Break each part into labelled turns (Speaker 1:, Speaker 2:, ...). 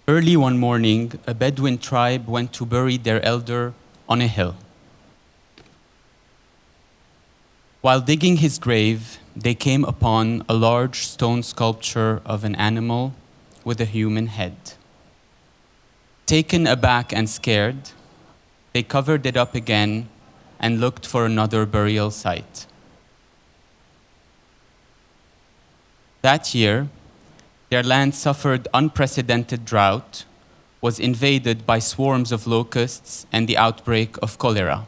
Speaker 1: Early one morning, a Bedouin tribe went to bury their elder on a hill. While digging his grave, they came upon a large stone sculpture of an animal with a human head. Taken aback and scared, they covered it up again and looked for another burial site. That year, their land suffered unprecedented drought, was invaded by swarms of locusts and the outbreak of cholera.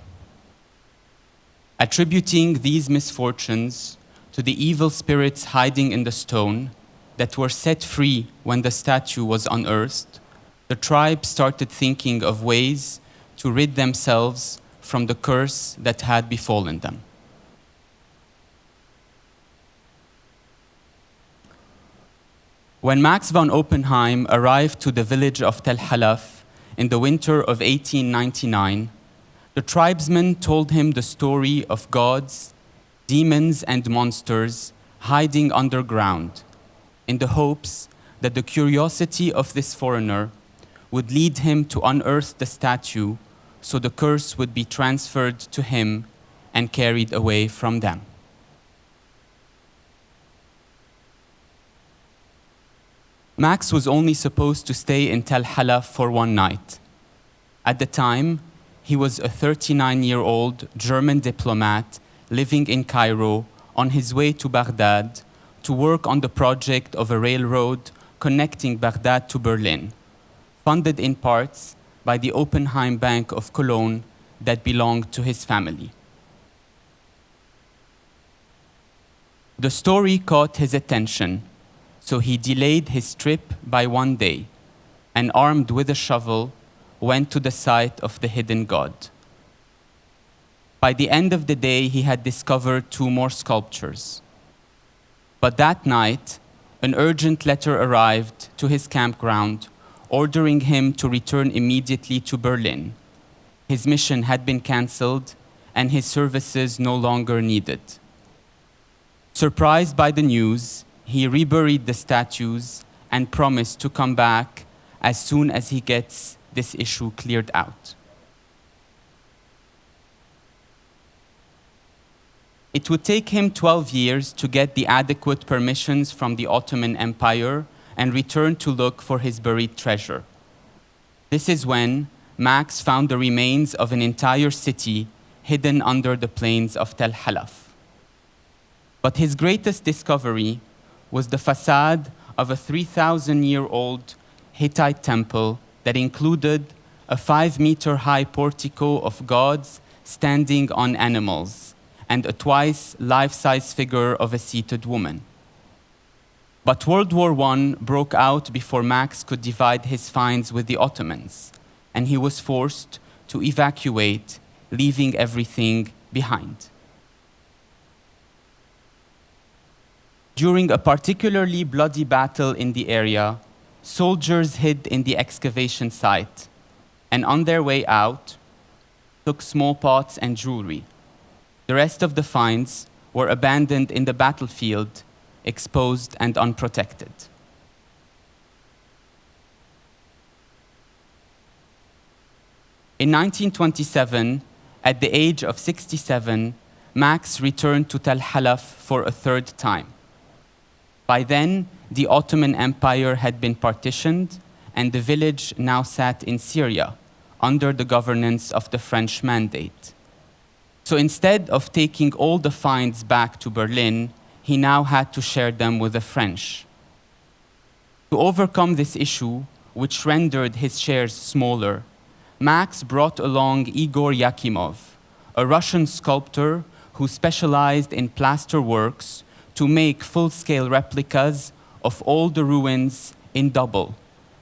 Speaker 1: Attributing these misfortunes to the evil spirits hiding in the stone that were set free when the statue was unearthed, the tribe started thinking of ways to rid themselves from the curse that had befallen them. When Max von Oppenheim arrived to the village of Tel Halaf in the winter of 1899, the tribesmen told him the story of gods, demons, and monsters hiding underground in the hopes that the curiosity of this foreigner would lead him to unearth the statue so the curse would be transferred to him and carried away from them. Max was only supposed to stay in Tel Halaf for one night. At the time, he was a 39-year-old German diplomat living in Cairo on his way to Baghdad to work on the project of a railroad connecting Baghdad to Berlin, funded in parts by the Oppenheim Bank of Cologne that belonged to his family. The story caught his attention, so he delayed his trip by one day and, armed with a shovel, went to the site of the hidden god. By the end of the day, he had discovered 2 more sculptures. But that night, an urgent letter arrived to his campground ordering him to return immediately to Berlin. His mission had been cancelled and his services no longer needed. Surprised by the news, he reburied the statues and promised to come back as soon as he gets this issue cleared out. It would take him 12 years to get the adequate permissions from the Ottoman Empire and return to look for his buried treasure. This is when Max found the remains of an entire city hidden under the plains of Tel Halaf. But his greatest discovery was the facade of a 3,000-year-old Hittite temple that included a 5-meter-high portico of gods standing on animals and a twice life-size figure of a seated woman. But World War I broke out before Max could divide his finds with the Ottomans, and he was forced to evacuate, leaving everything behind. During a particularly bloody battle in the area, soldiers hid in the excavation site and on their way out took small pots and jewelry. The rest of the finds were abandoned in the battlefield, exposed and unprotected. In 1927, at the age of 67, Max returned to Tel Halaf for a 3rd time. By then, the Ottoman Empire had been partitioned, and the village now sat in Syria, under the governance of the French Mandate. So instead of taking all the finds back to Berlin, he now had to share them with the French. To overcome this issue, which rendered his shares smaller, Max brought along Igor Yakimov, a Russian sculptor who specialized in plaster works to make full-scale replicas of all the ruins in double,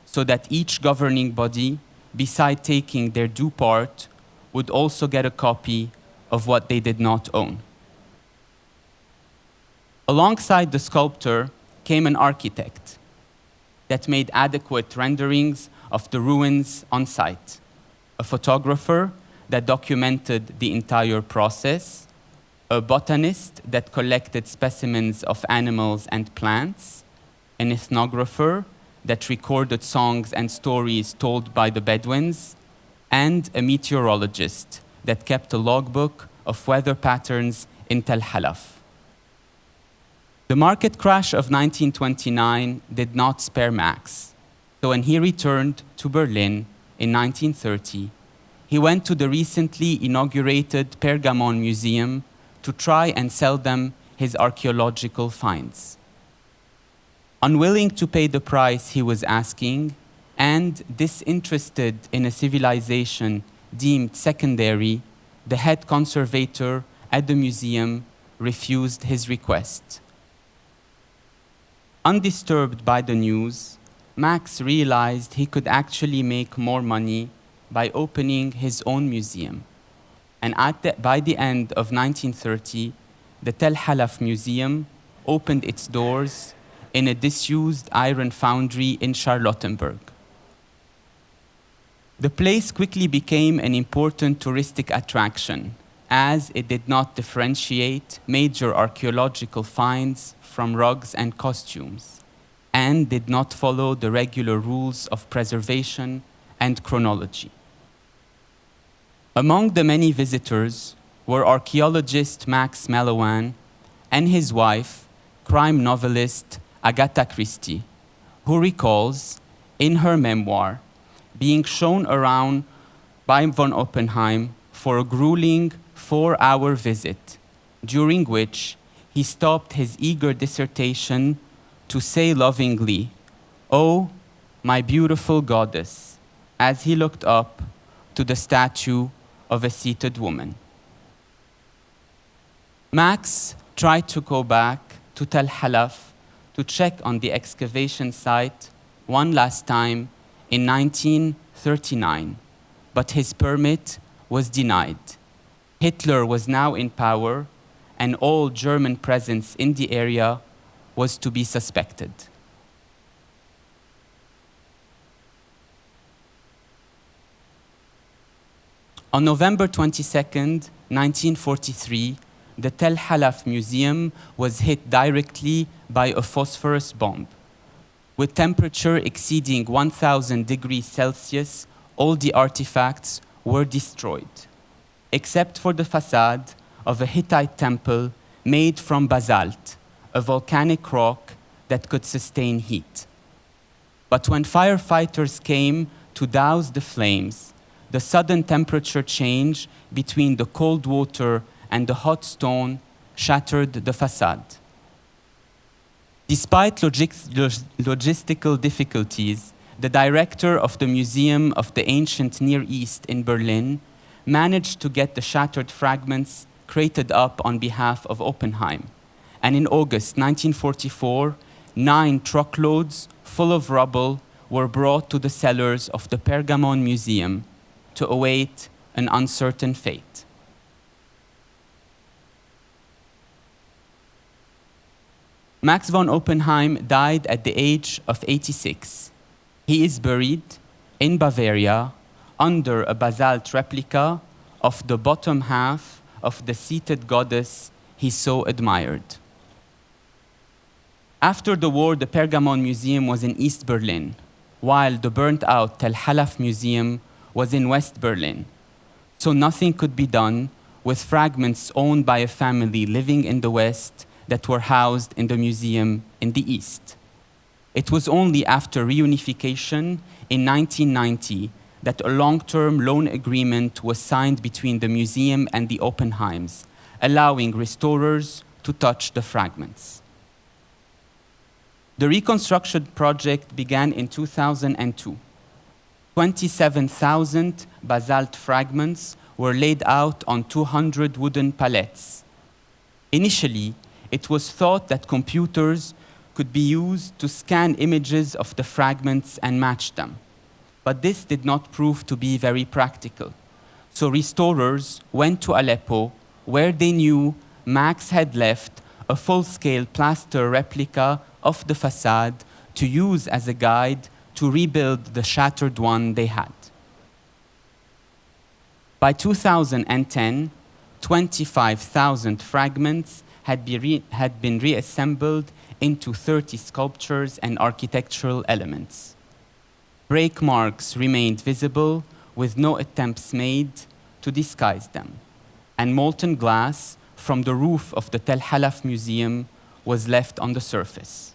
Speaker 1: so that each governing body, beside taking their due part, would also get a copy of what they did not own. Alongside the sculptor came an architect that made adequate renderings of the ruins on site, a photographer that documented the entire process, a botanist that collected specimens of animals and plants, an ethnographer that recorded songs and stories told by the Bedouins, and a meteorologist that kept a logbook of weather patterns in Tel Halaf. The market crash of 1929 did not spare Max, so when he returned to Berlin in 1930, he went to the recently inaugurated Pergamon Museum to try and sell them his archaeological finds. Unwilling to pay the price he was asking, and disinterested in a civilization deemed secondary, the head conservator at the museum refused his request. Undisturbed by the news, Max realized he could actually make more money by opening his own museum. And by the end of 1930, the Tel Halaf Museum opened its doors in a disused iron foundry in Charlottenburg. The place quickly became an important touristic attraction, as it did not differentiate major archaeological finds from rugs and costumes, and did not follow the regular rules of preservation and chronology. Among the many visitors were archaeologist Max Mallowan and his wife, crime novelist Agatha Christie, who recalls, in her memoir, being shown around by von Oppenheim for a grueling 4-hour visit, during which he stopped his eager dissertation to say lovingly, "Oh, my beautiful goddess," as he looked up to the statue of a seated woman. Max tried to go back to Tel Halaf to check on the excavation site one last time in 1939, but his permit was denied. Hitler was now in power, and all German presence in the area was to be suspected. On November 22nd, 1943, the Tel Halaf Museum was hit directly by a phosphorus bomb. With temperature exceeding 1,000 degrees Celsius, all the artifacts were destroyed, except for the facade of a Hittite temple made from basalt, a volcanic rock that could sustain heat. But when firefighters came to douse the flames, the sudden temperature change between the cold water and the hot stone shattered the facade. Despite logistical difficulties, the director of the Museum of the Ancient Near East in Berlin managed to get the shattered fragments crated up on behalf of Oppenheim. And in August 1944, 9 truckloads full of rubble were brought to the cellars of the Pergamon Museum to await an uncertain fate. Max von Oppenheim died at the age of 86. He is buried in Bavaria under a basalt replica of the bottom half of the seated goddess he so admired. After the war, the Pergamon Museum was in East Berlin, while the burnt-out Tel Halaf Museum was in West Berlin. So nothing could be done with fragments owned by a family living in the West that were housed in the museum in the East. It was only after reunification in 1990 that a long-term loan agreement was signed between the museum and the Oppenheims, allowing restorers to touch the fragments. The reconstruction project began in 2002. 27,000 basalt fragments were laid out on 200 wooden pallets. Initially, it was thought that computers could be used to scan images of the fragments and match them. But this did not prove to be very practical. So restorers went to Aleppo, where they knew Max had left a full-scale plaster replica of the facade to use as a guide to rebuild the shattered one they had. By 2010, 25,000 fragments had been reassembled into 30 sculptures and architectural elements. Break marks remained visible with no attempts made to disguise them, and molten glass from the roof of the Tel Halaf Museum was left on the surface.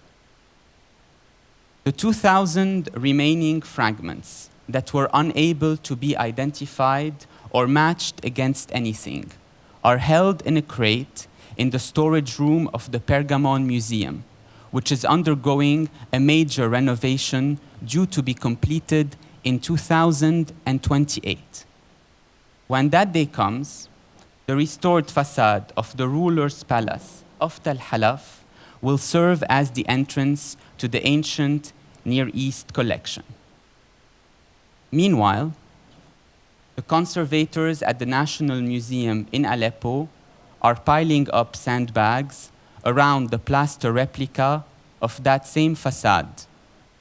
Speaker 1: The 2,000 remaining fragments that were unable to be identified or matched against anything are held in a crate in the storage room of the Pergamon Museum, which is undergoing a major renovation due to be completed in 2028. When that day comes, the restored facade of the ruler's palace of Tel Halaf will serve as the entrance to the ancient Near East collection. Meanwhile, the conservators at the National Museum in Aleppo are piling up sandbags around the plaster replica of that same facade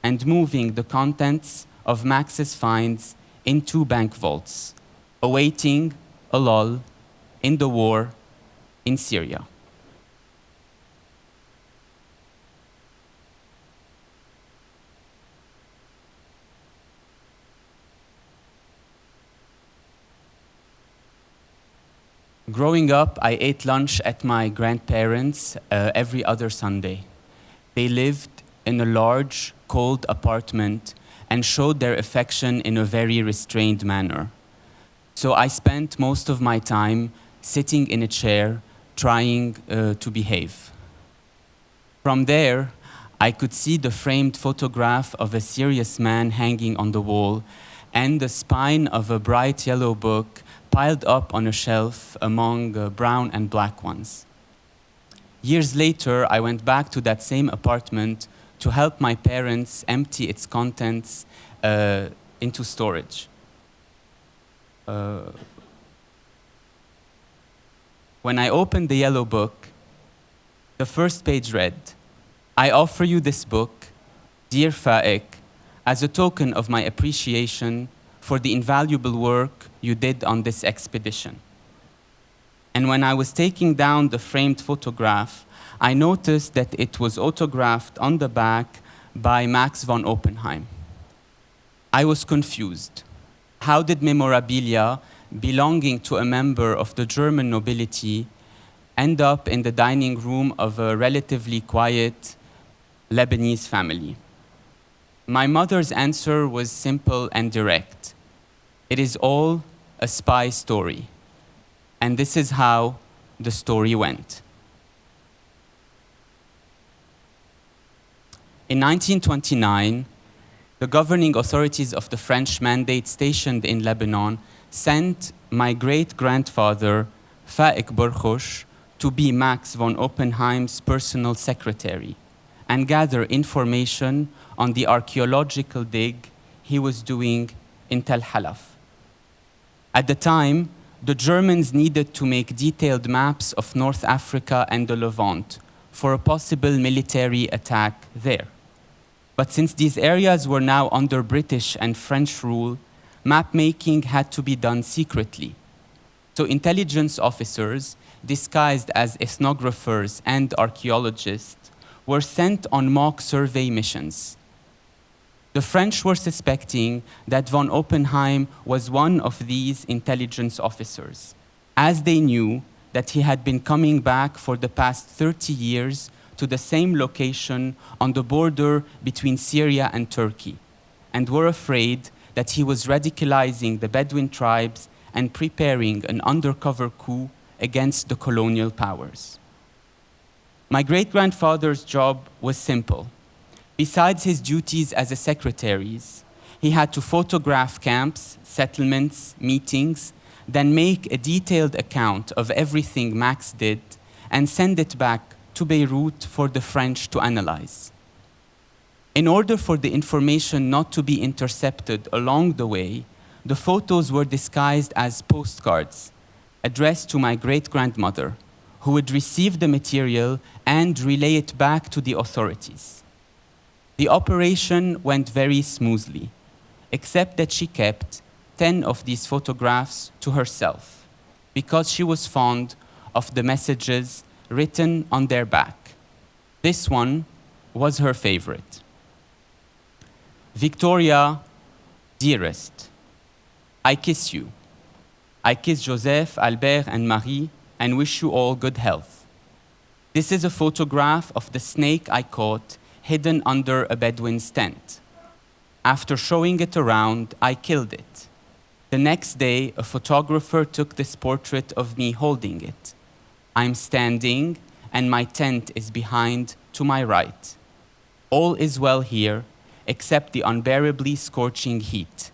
Speaker 1: and moving the contents of Max's finds into bank vaults, awaiting a lull in the war in Syria. Growing up, I ate lunch at my grandparents' every other Sunday. They lived in a large, cold apartment and showed their affection in a very restrained manner. So I spent most of my time sitting in a chair, trying to behave. From there, I could see the framed photograph of a serious man hanging on the wall and the spine of a bright yellow book piled up on a shelf among brown and black ones. Years later, I went back to that same apartment to help my parents empty its contents into storage. When I opened the yellow book, the first page read, "I offer you this book, dear Faik, as a token of my appreciation for the invaluable work you did on this expedition." And when I was taking down the framed photograph, I noticed that it was autographed on the back by Max von Oppenheim. I was confused. How did memorabilia belonging to a member of the German nobility end up in the dining room of a relatively quiet Lebanese family? My mother's answer was simple and direct. It is all a spy story. And this is how the story went. In 1929, the governing authorities of the French Mandate stationed in Lebanon sent my great-grandfather, Faik Burkhush, to be Max von Oppenheim's personal secretary and gather information on the archaeological dig he was doing in Tel Halaf. At the time, the Germans needed to make detailed maps of North Africa and the Levant for a possible military attack there. But since these areas were now under British and French rule, map-making had to be done secretly. So intelligence officers, disguised as ethnographers and archaeologists, were sent on mock survey missions. The French were suspecting that von Oppenheim was one of these intelligence officers, as they knew that he had been coming back for the past 30 years to the same location on the border between Syria and Turkey, and were afraid that he was radicalizing the Bedouin tribes and preparing an undercover coup against the colonial powers. My great-grandfather's job was simple. Besides his duties as a secretary, he had to photograph camps, settlements, meetings, then make a detailed account of everything Max did and send it back to Beirut for the French to analyze. In order for the information not to be intercepted along the way, the photos were disguised as postcards addressed to my great-grandmother, who would receive the material and relay it back to the authorities. The operation went very smoothly, except that she kept 10 of these photographs to herself, because she was fond of the messages written on their back. This one was her favorite. Victoria, dearest, I kiss you. I kiss Joseph, Albert, and Marie and wish you all good health. This is a photograph of the snake I caught hidden under a Bedouin's tent. After showing it around, I killed it. The next day, a photographer took this portrait of me holding it. I'm standing, and my tent is behind to my right. All is well here, except the unbearably scorching heat.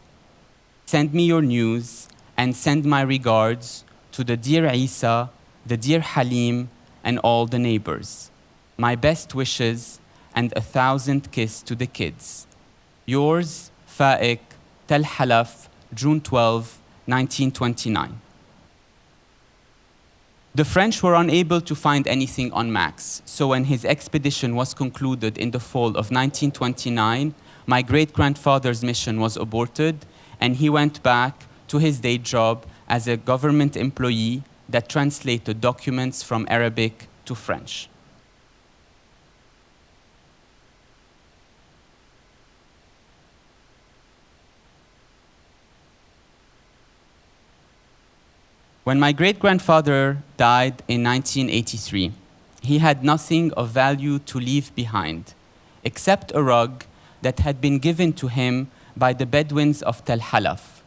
Speaker 1: Send me your news, and send my regards to the dear Isa, the dear Halim, and all the neighbors. My best wishes, and 1,000 kisses to the kids. Yours, Faik, Tel Halaf, June 12, 1929. The French were unable to find anything on Max, so when his expedition was concluded in the fall of 1929, my great-grandfather's mission was aborted, and he went back to his day job as a government employee that translated documents from Arabic to French. When my great-grandfather died in 1983, he had nothing of value to leave behind, except a rug that had been given to him by the Bedouins of Tel Halaf.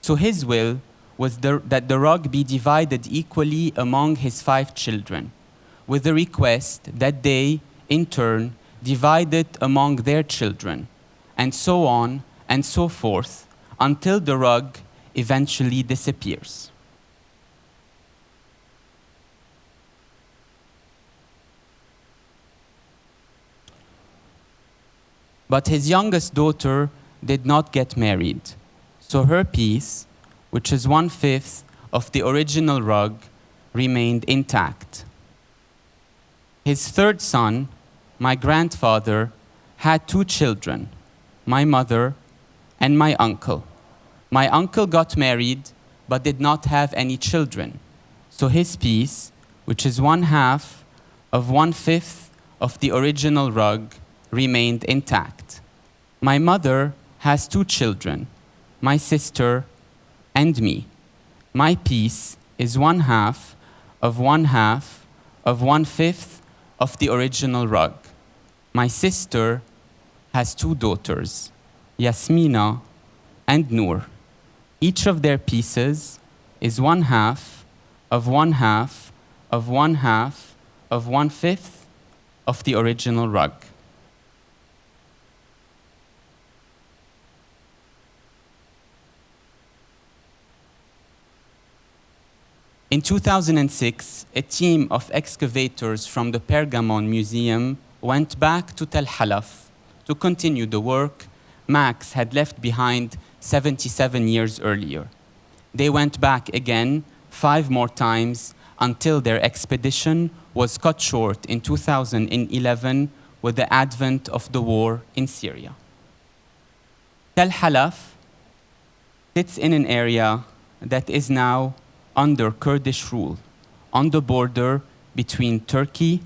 Speaker 1: So his will was that the rug be divided equally among his 5 children, with the request that they, in turn, divide it among their children, and so on and so forth, until the rug eventually disappears. But his youngest daughter did not get married, so her piece, which is 1/5 of the original rug, remained intact. His third son, my grandfather, had 2 children, my mother and my uncle. My uncle got married but did not have any children, so his piece, which is 1/2 of 1/5 of the original rug, remained intact. My mother has 2 children, my sister and me. My piece is 1/2 of 1/2 of 1/5 of the original rug. My sister has 2 daughters, Yasmina and Noor. Each of their pieces is 1/2 of 1/2 of 1/2 of 1/5 of the original rug. In 2006, a team of excavators from the Pergamon Museum went back to Tel Halaf to continue the work Max had left behind 77 years earlier. They went back again 5 more times until their expedition was cut short in 2011 with the advent of the war in Syria. Tel Halaf sits in an area that is now under Kurdish rule, on the border between Turkey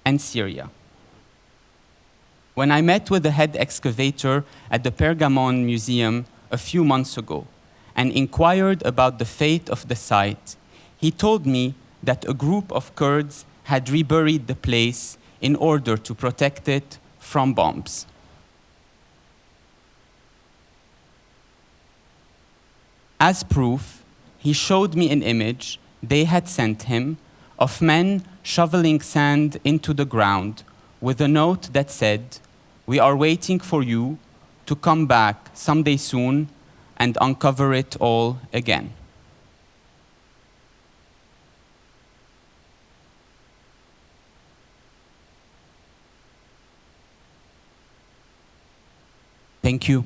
Speaker 1: and Syria. When I met with the head excavator at the Pergamon Museum a few months ago and inquired about the fate of the site, he told me that a group of Kurds had reburied the place in order to protect it from bombs. As proof, he showed me an image they had sent him of men shoveling sand into the ground with a note that said, "We are waiting for you to come back someday soon and uncover it all again." Thank you.